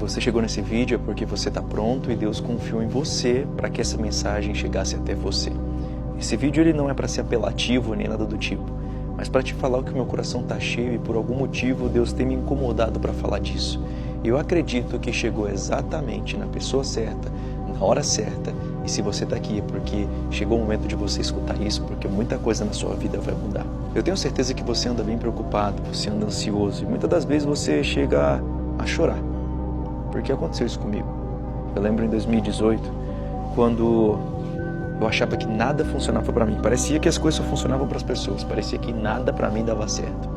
você chegou nesse vídeo é porque você está pronto e Deus confiou em você para que essa mensagem chegasse até você. Esse vídeo ele não é para ser apelativo nem nada do tipo, mas para te falar o que o meu coração está cheio e por algum motivo Deus tem me incomodado para falar disso. Eu acredito que chegou exatamente na pessoa certa, na hora certa, e se você está aqui é porque chegou o momento de você escutar isso, porque muita coisa na sua vida vai mudar. Eu tenho certeza que você anda bem preocupado, você anda ansioso e muitas das vezes você chega a chorar. Porque aconteceu isso comigo. Eu lembro em 2018, quando eu achava que nada funcionava para mim. Parecia que as coisas só funcionavam para as pessoas. Parecia que nada para mim dava certo.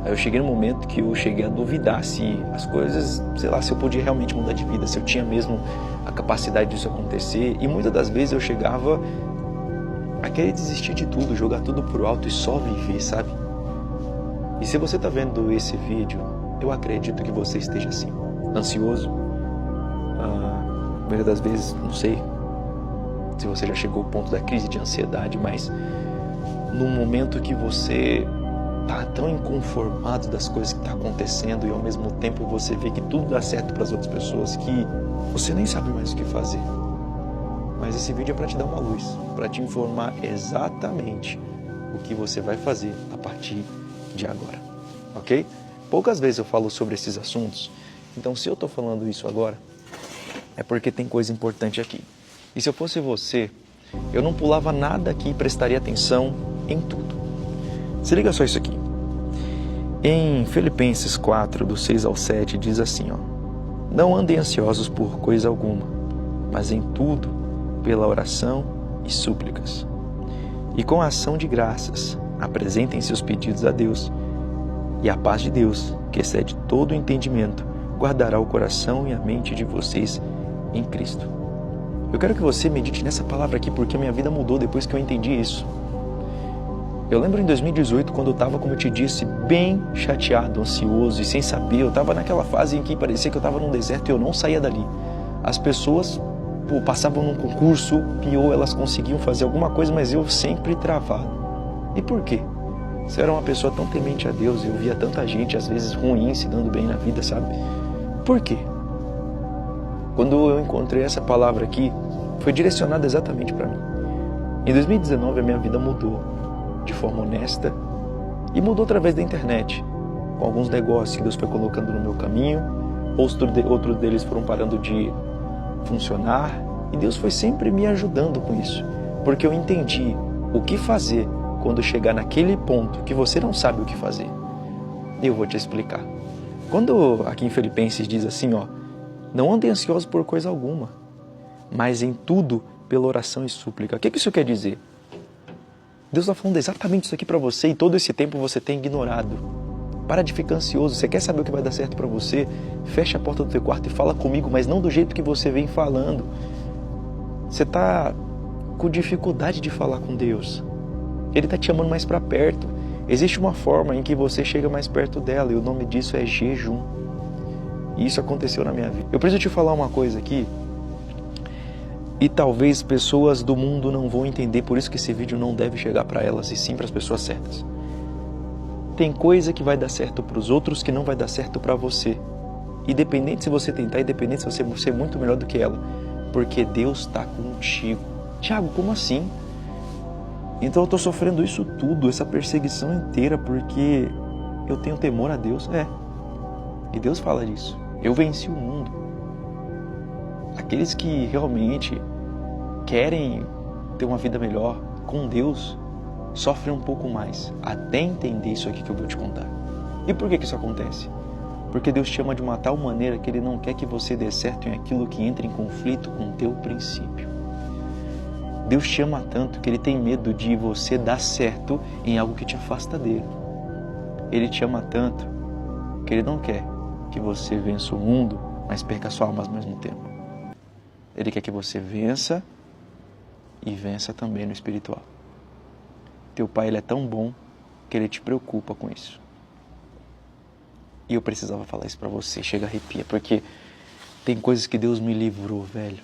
Aí eu cheguei no momento que eu cheguei a duvidar se as coisas, sei lá, se eu podia realmente mudar de vida, se eu tinha mesmo a capacidade disso acontecer. E muitas das vezes eu chegava a querer desistir de tudo, jogar tudo pro alto e só viver, sabe? E se você tá vendo esse vídeo, eu acredito que você esteja assim, ansioso. Muitas das vezes, não sei se você já chegou ao ponto da crise de ansiedade, mas no momento que você tá tão inconformado das coisas que tá acontecendo e ao mesmo tempo você vê que tudo dá certo para as outras pessoas, que você nem sabe mais o que fazer. Mas esse vídeo é para te dar uma luz, para te informar exatamente o que você vai fazer a partir de agora, ok? Poucas vezes eu falo sobre esses assuntos, então se eu tô falando isso agora, é porque tem coisa importante aqui. E se eu fosse você, eu não pulava nada aqui e prestaria atenção em tudo. Se liga só isso aqui. Em Filipenses 4, do 6 ao 7, diz assim, ó: não andem ansiosos por coisa alguma, mas em tudo, pela oração e súplicas. E com a ação de graças, apresentem seus pedidos a Deus. E a paz de Deus, que excede todo o entendimento, guardará o coração e a mente de vocês em Cristo. Eu quero que você medite nessa palavra aqui, porque a minha vida mudou depois que eu entendi isso. Eu lembro em 2018, quando eu estava, como eu te disse, bem chateado, ansioso e sem saber. Eu estava naquela fase em que parecia que eu estava num deserto e eu não saía dali. As pessoas passavam num concurso, pior, elas conseguiam fazer alguma coisa, mas eu sempre travado. E por quê? Se eu era uma pessoa tão temente a Deus, eu via tanta gente, às vezes ruim, se dando bem na vida, sabe? Por quê? Quando eu encontrei essa palavra aqui, foi direcionada exatamente para mim. Em 2019, a minha vida mudou de forma honesta e mudou através da internet, com alguns negócios que Deus foi colocando no meu caminho, outros deles foram parando de funcionar e Deus foi sempre me ajudando com isso, porque eu entendi o que fazer quando chegar naquele ponto que você não sabe o que fazer. Eu vou te explicar. Quando aqui em Filipenses diz assim, ó: não andem ansiosos por coisa alguma, mas em tudo pela oração e súplica. O que isso quer dizer? Deus está falando exatamente isso aqui para você e todo esse tempo você tem ignorado. Para de ficar ansioso. Você quer saber o que vai dar certo para você? Fecha a porta do teu quarto e fala comigo, mas não do jeito que você vem falando. Você está com dificuldade de falar com Deus. Ele está te chamando mais para perto. Existe uma forma em que você chega mais perto dela e o nome disso é jejum. E isso aconteceu na minha vida. Eu preciso te falar uma coisa aqui. E talvez pessoas do mundo não vão entender, por isso que esse vídeo não deve chegar para elas, e sim para as pessoas certas. Tem coisa que vai dar certo para os outros que não vai dar certo para você. Independente se você tentar, independente se você ser muito melhor do que ela. Porque Deus está contigo. Tiago, como assim? Então eu estou sofrendo isso tudo, essa perseguição inteira, porque eu tenho temor a Deus? E Deus fala disso. Eu venci o mundo. Aqueles que realmente querem ter uma vida melhor com Deus sofrem um pouco mais, até entender isso aqui que eu vou te contar. E por que isso acontece? Porque Deus te ama de uma tal maneira que Ele não quer que você dê certo em aquilo que entra em conflito com o teu princípio. Deus te ama tanto que Ele tem medo de você dar certo em algo que te afasta dEle. Ele te ama tanto que Ele não quer que você vença o mundo, mas perca a sua alma ao mesmo tempo. Ele quer que você vença e vença também no espiritual. Teu Pai, Ele é tão bom que Ele te preocupa com isso. E eu precisava falar isso pra você, chega a arrepia, porque tem coisas que Deus me livrou, velho.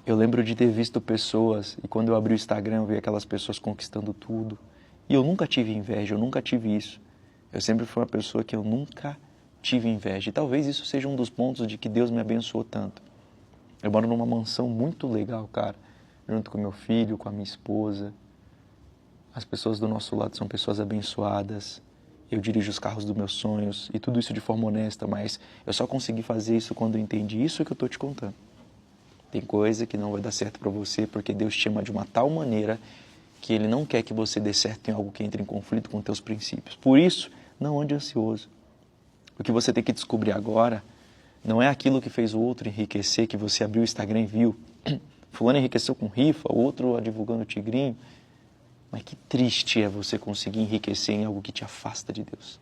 Eu lembro de ter visto pessoas, e quando eu abri o Instagram eu vi aquelas pessoas conquistando tudo. E eu nunca tive inveja, eu nunca tive isso. Eu sempre fui uma pessoa que eu nunca tive inveja. E talvez isso seja um dos pontos de que Deus me abençoou tanto. Eu moro numa mansão muito legal, cara, junto com meu filho, com a minha esposa. As pessoas do nosso lado são pessoas abençoadas. Eu dirijo os carros dos meus sonhos e tudo isso de forma honesta, mas eu só consegui fazer isso quando eu entendi isso que eu estou te contando. Tem coisa que não vai dar certo para você porque Deus te ama de uma tal maneira que Ele não quer que você dê certo em algo que entre em conflito com teus princípios. Por isso, não ande ansioso. O que você tem que descobrir agora não é aquilo que fez o outro enriquecer, que você abriu o Instagram e viu. Fulano enriqueceu com rifa, outro divulgando o tigrinho. Mas que triste é você conseguir enriquecer em algo que te afasta de Deus.